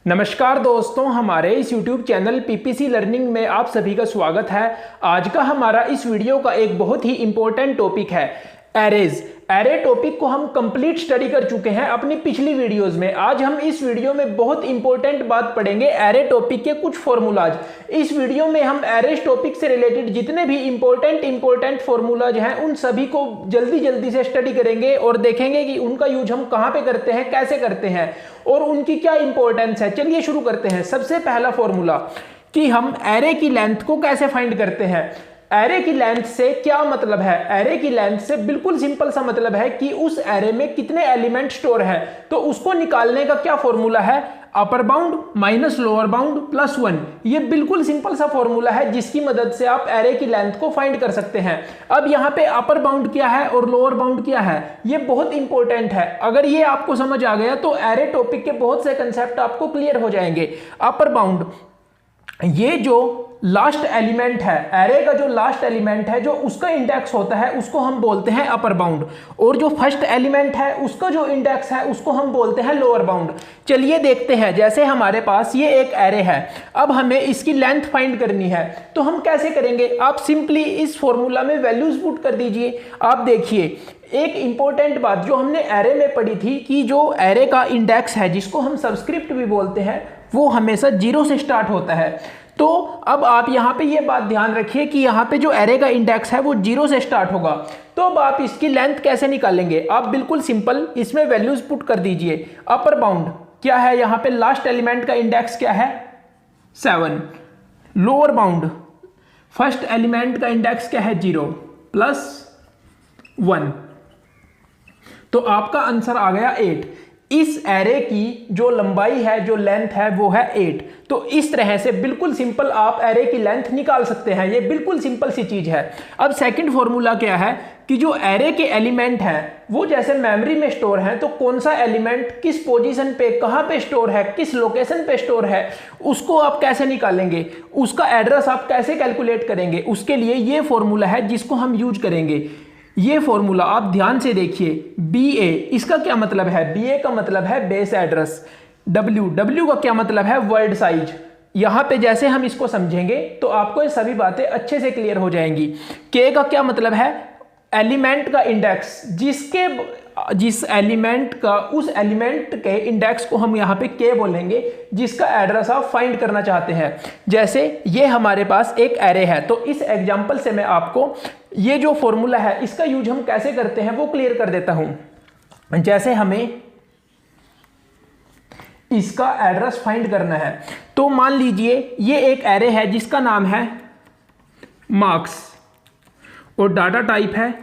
नमस्कार दोस्तों, हमारे इस YouTube चैनल पीपीसी लर्निंग में आप सभी का स्वागत है। आज का हमारा इस वीडियो का एक बहुत ही इंपॉर्टेंट टॉपिक है एरेज। एरे टॉपिक को हम कंप्लीट स्टडी कर चुके हैं अपनी पिछली वीडियोस में। आज हम इस वीडियो में बहुत इंपॉर्टेंट बात पढ़ेंगे, एरे टॉपिक के कुछ फॉर्मूलाज। इस वीडियो में हम एरेज टॉपिक से रिलेटेड जितने भी इंपॉर्टेंट फॉर्मूलाज हैं उन सभी को जल्दी से स्टडी करेंगे और देखेंगे कि उनका यूज हम कहाँ पे करते हैं, कैसे करते हैं और उनकी क्या इंपॉर्टेंस है। चलिए शुरू करते हैं। सबसे पहला फॉर्मूला कि हम एरे की लेंथ को कैसे फाइंड करते हैं। एरे की लेंथ से क्या मतलब है? एरे की लेंथ से बिल्कुल सिंपल सा मतलब है कि उस एरे में कितने एलिमेंट स्टोर है। तो उसको निकालने का क्या फॉर्मूला है? Upper bound minus lower bound plus 1। ये बिल्कुल सिंपल सा फॉर्मूला है जिसकी मदद से आप एरे की लेंथ को फाइंड कर सकते हैं। अब यहाँ पे अपर बाउंड क्या है और लोअर बाउंड क्या है, ये बहुत इंपॉर्टेंट है। अगर ये आपको समझ आ गया तो एरे टॉपिक के बहुत से कंसेप्ट आपको क्लियर हो जाएंगे। अपर बाउंड, ये जो लास्ट एलिमेंट है, एरे का जो लास्ट एलिमेंट है, जो उसका इंडेक्स होता है उसको हम बोलते हैं अपर बाउंड, और जो फर्स्ट एलिमेंट है उसका जो इंडेक्स है उसको हम बोलते हैं लोअर बाउंड। चलिए देखते हैं। जैसे हमारे पास ये एक एरे है, अब हमें इसकी लेंथ फाइंड करनी है तो हम कैसे करेंगे? आप सिंपली इस फॉर्मूला में वैल्यूज पुट कर दीजिए। आप देखिए, एक इंपॉर्टेंट बात जो हमने एरे में पढ़ी थी कि जो एरे का इंडेक्स है, जिसको हम सबस्क्रिप्ट भी बोलते हैं, वो हमेशा 0 से स्टार्ट होता है। तो अब आप यहाँ पे ये बात ध्यान रखिए कि यहाँ पे जो एरे का इंडेक्स है वो 0 से स्टार्ट होगा। तो अब आप इसकी लेंथ कैसे निकालेंगे? आप बिल्कुल सिंपल इसमें वैल्यूज पुट कर दीजिए। अपर बाउंड क्या है? यहाँ पे लास्ट एलिमेंट का इंडेक्स क्या है? 7। लोअर बाउंड फर्स्ट एलिमेंट का इंडेक्स क्या है? 0 प्लस 1। तो आपका आंसर आ गया 8। इस एरे की जो लंबाई है, जो लेंथ है, वो है 8। तो इस तरह से बिल्कुल सिंपल आप एरे की लेंथ निकाल सकते हैं। ये बिल्कुल सिंपल सी चीज है। अब सेकंड फॉर्मूला क्या है कि जो एरे के एलिमेंट हैं वो जैसे मेमोरी में स्टोर हैं, तो कौन सा एलिमेंट किस पोजीशन पे, कहाँ पे स्टोर है, किस लोकेशन पे स्टोर है, उसको आप कैसे निकालेंगे, उसका एड्रेस आप कैसे कैलकुलेट करेंगे, उसके लिए ये फॉर्मूला है जिसको हम यूज करेंगे। ये फॉर्मूला आप ध्यान से देखिए। BA, इसका क्या मतलब है? BA का मतलब है बेस एड्रेस। W का क्या मतलब है? Word size. यहां पे जैसे हम इसको समझेंगे तो आपको ये सभी बातें अच्छे से क्लियर हो जाएंगी। K का क्या मतलब है? एलिमेंट का इंडेक्स, जिस एलिमेंट का, उस एलिमेंट के इंडेक्स को हम यहाँ पे K बोलेंगे, जिसका एड्रेस आप फाइंड करना चाहते हैं। जैसे ये हमारे पास एक एरे है, तो इस एग्जांपल से मैं आपको ये जो फॉर्मूला है इसका यूज हम कैसे करते हैं वो क्लियर कर देता हूं। जैसे हमें इसका एड्रेस फाइंड करना है, तो मान लीजिए ये एक एरे है जिसका नाम है मार्क्स और डाटा टाइप है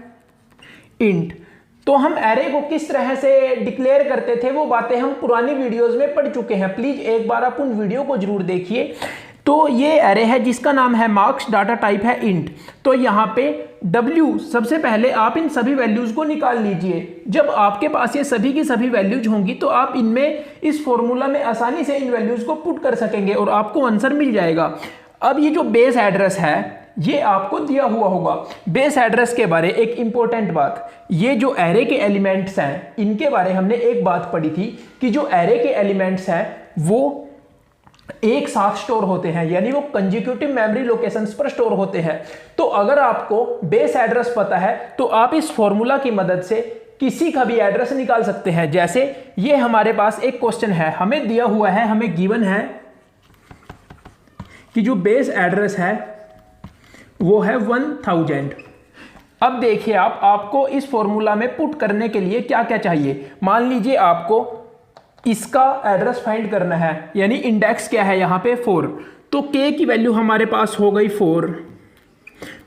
इंट। तो हम एरे को किस तरह से डिक्लेयर करते थे वो बातें हम पुरानी वीडियोस में पढ़ चुके हैं। प्लीज एक बार आप उन वीडियो को जरूर देखिए। तो ये एरे है जिसका नाम है मार्क्स, डाटा टाइप है इंट। तो यहाँ पे W, सबसे पहले आप इन सभी वैल्यूज को निकाल लीजिए। जब आपके पास ये सभी की सभी वैल्यूज होंगी तो आप इनमें, इस फॉर्मूला में आसानी से इन वैल्यूज को पुट कर सकेंगे और आपको आंसर मिल जाएगा। अब ये जो बेस एड्रेस है ये आपको दिया हुआ होगा। बेस एड्रेस के बारे एक इंपॉर्टेंट बात, ये जो एरे के एलिमेंट्स हैं इनके बारे हमने एक बात पढ़ी थी कि जो एरे के एलिमेंट्स हैं वो एक साथ स्टोर होते हैं, यानी वो कंसेक्यूटिव मेमोरी लोकेशंस पर स्टोर होते हैं। तो अगर आपको बेस एड्रेस पता है तो आप इस फॉर्मूला की मदद से किसी का भी एड्रेस निकाल सकते हैं। जैसे ये हमारे पास एक क्वेश्चन है, हमें दिया हुआ है, हमें गिवन है कि जो बेस एड्रेस है वो है 1000। अब देखिए आपको इस फॉर्मूला में पुट करने के लिए क्या क्या चाहिए। मान लीजिए आपको इसका एड्रेस फाइंड करना है, यानी इंडेक्स क्या है यहाँ पे 4। तो K की वैल्यू हमारे पास हो गई 4,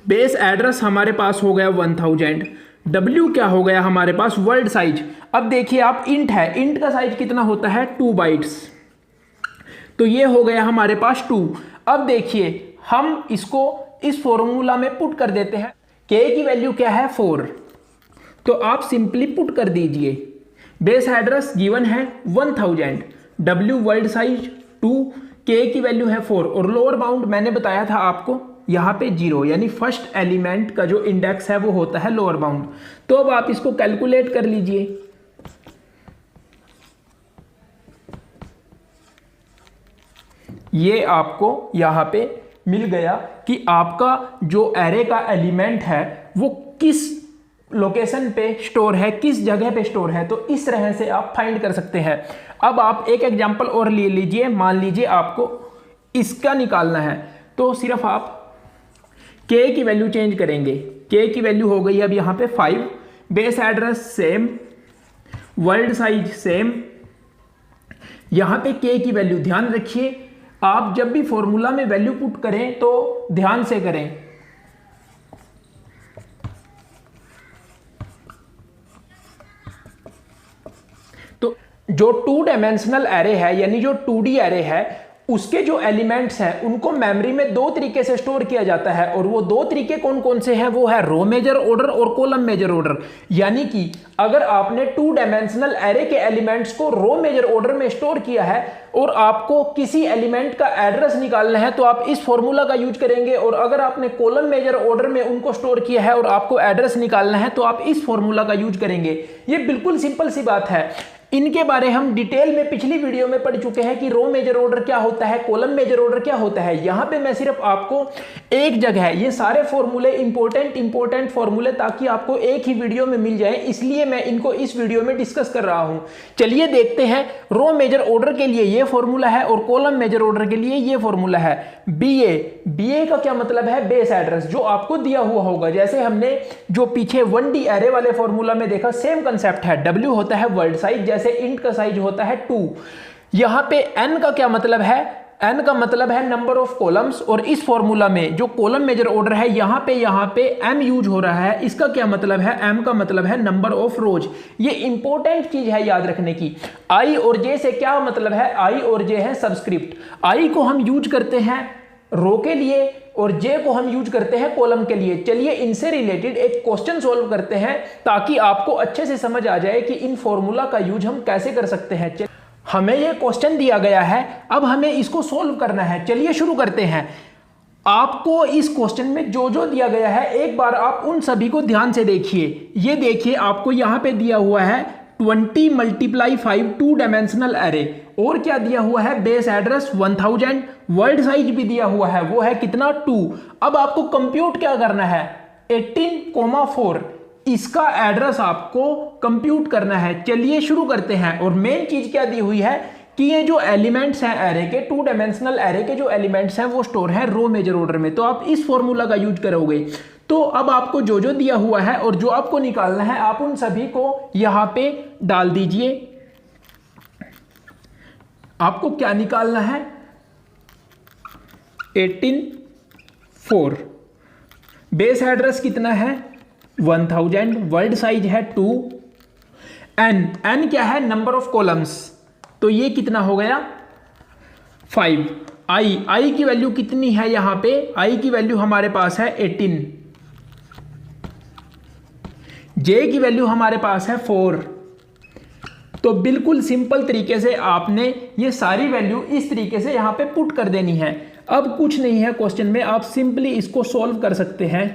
बेस एड्रेस हमारे पास हो गया 1000, W क्या हो गया हमारे पास? Word size. अब देखिए आप, इंट है, इंट का साइज कितना होता है? 2 बाइट्स। तो ये हो गया हमारे पास 2। अब देखिए हम इसको इस फॉर्मूला में पुट कर देते हैं। K की वैल्यू क्या है? 4। तो आप सिंपली पुट कर दीजिए। बेस एड्रेस गिवन है 1000, W वर्ड साइज 2, K की वैल्यू है 4 और लोअर बाउंड मैंने बताया था आपको यहाँ पे 0, यानी फर्स्ट एलिमेंट का जो इंडेक्स है वो होता है लोअर बाउंड। तो अब आप इसको कैलकुलेट कर लीजिए। ये आपको यहाँ पे मिल गया कि आपका जो एरे का एलिमेंट है वो किस लोकेशन पे स्टोर है, किस जगह पे स्टोर है। तो इस तरह से आप फाइंड कर सकते हैं। अब आप एक एग्जांपल और ले लीजिए। मान लीजिए आपको इसका निकालना है, तो सिर्फ आप k की वैल्यू चेंज करेंगे। k की वैल्यू हो गई अब यहाँ पे 5, base address same, world size same. यहाँ पे k की वैल्यू ध्यान रखिए, आप जब भी फॉर्मूला में वैल्यू पुट करें तो ध्यान से करें। तो जो 2 डायमेंशनल एरे है यानी जो 2D एरे है, उसके जो एलिमेंट्स हैं उनको मेमोरी में 2 तरीके से स्टोर किया जाता है। और वो 2 तरीके कौन कौन से हैं? वो है रो मेजर ऑर्डर और कॉलम मेजर ऑर्डर। यानी कि अगर आपने 2 डायमेंशनल एरे के एलिमेंट्स को रो मेजर ऑर्डर में स्टोर किया है और आपको किसी एलिमेंट का एड्रेस निकालना है तो आप इस फॉर्मूला का यूज करेंगे। और अगर आपने कॉलम मेजर ऑर्डर में उनको स्टोर किया है और आपको एड्रेस निकालना है तो आप इस फॉर्मूला का यूज करेंगे। ये बिल्कुल सिंपल सी बात है। इनके बारे हम डिटेल में पिछली वीडियो में पढ़ चुके हैं कि रो मेजर ऑर्डर क्या होता है, कॉलम मेजर ऑर्डर क्या होता है। यहां पे मैं सिर्फ आपको एक जगह ये सारे फॉर्मूले इंपॉर्टेंट फॉर्मूले ताकि आपको एक ही वीडियो में मिल जाए, इसलिए मैं इनको इस वीडियो में डिस्कस कर रहा हूं। चलिए देखते हैं। रो मेजर ऑर्डर के लिए ये फॉर्मूला है और कॉलम मेजर ऑर्डर के लिए ये फॉर्मूला है। BA का क्या मतलब है? बेस एड्रेस, जो आपको दिया हुआ होगा। जैसे हमने जो पीछे 1D एरे वाले फॉर्मूला में देखा, सेम कंसेप्ट है। W होता है वर्ल्ड साइज, जैसे इंट का साइज होता है 2। यहां पे n का क्या मतलब है? n का मतलब है नंबर ऑफ कॉलम्स। और इस फॉर्मूला में जो कॉलम मेजर ऑर्डर है यहाँ पे m यूज हो रहा है। इसका क्या मतलब है? m का मतलब है नंबर ऑफ रोज। ये इंपॉर्टेंट चीज है याद रखने की। I और J से क्या मतलब है? I और J है सबस्क्रिप्ट। I को हम यूज करते हैं रो के लिए और J को हम यूज करते हैं कॉलम के लिए। चलिए इनसे रिलेटेड एक क्वेश्चन सॉल्व करते हैं ताकि आपको अच्छे से समझ आ जाए कि इन फॉर्मूला का यूज हम कैसे कर सकते हैं। हमें ये क्वेश्चन दिया गया है, अब हमें इसको सॉल्व करना है। चलिए शुरू करते हैं। आपको इस क्वेश्चन में जो जो दिया गया है एक बार आप उन सभी को ध्यान से देखिए। ये देखिए आपको यहाँ पे दिया हुआ है 20 × 5 2 डायमेंशनल एरे। और क्या दिया हुआ है? बेस एड्रेस 1000, वर्ल्ड साइज भी दिया हुआ है, वो है कितना? 2। अब आपको कंप्यूट क्या करना है? 18,4 इसका एड्रेस आपको कंप्यूट करना है। चलिए शुरू करते हैं। और मेन चीज क्या दी हुई है कि ये जो एलिमेंट्स हैं एरे के, 2 डायमेंशनल एरे के जो एलिमेंट्स हैं वो स्टोर है रो मेजर ऑर्डर में। तो आप इस फॉर्मूला का यूज करोगे। तो अब आपको जो जो दिया हुआ है और जो आपको निकालना है आप उन सभी को यहां पे डाल दीजिए। आपको क्या निकालना है? 18,4। बेस एड्रेस कितना है? 1000, वर्ल्ड साइज है 2। n क्या है? नंबर ऑफ कॉलम्स, तो ये कितना हो गया? 5। I की वैल्यू कितनी है? यहां पे I की वैल्यू हमारे पास है 18। J की वैल्यू हमारे पास है 4। तो बिल्कुल सिंपल तरीके से आपने ये सारी वैल्यू इस तरीके से यहां पे पुट कर देनी है। अब कुछ नहीं है क्वेश्चन में, आप सिंपली इसको सॉल्व कर सकते हैं।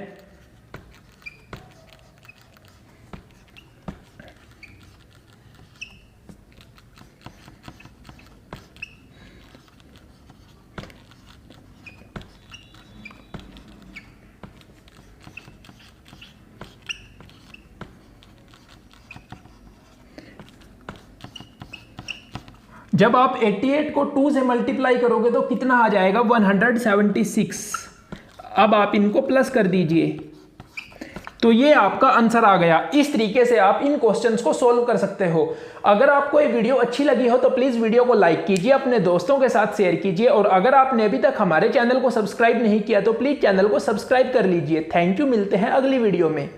जब आप 88 को 2 से मल्टीप्लाई करोगे तो कितना आ जाएगा? 176। अब आप इनको प्लस कर दीजिए तो ये आपका आंसर आ गया। इस तरीके से आप इन क्वेश्चंस को सॉल्व कर सकते हो। अगर आपको ये वीडियो अच्छी लगी हो तो प्लीज वीडियो को लाइक कीजिए, अपने दोस्तों के साथ शेयर कीजिए। और अगर आपने अभी तक हमारे चैनल को सब्सक्राइब नहीं किया तो प्लीज चैनल को सब्सक्राइब कर लीजिए। थैंक यू, मिलते हैं अगली वीडियो में।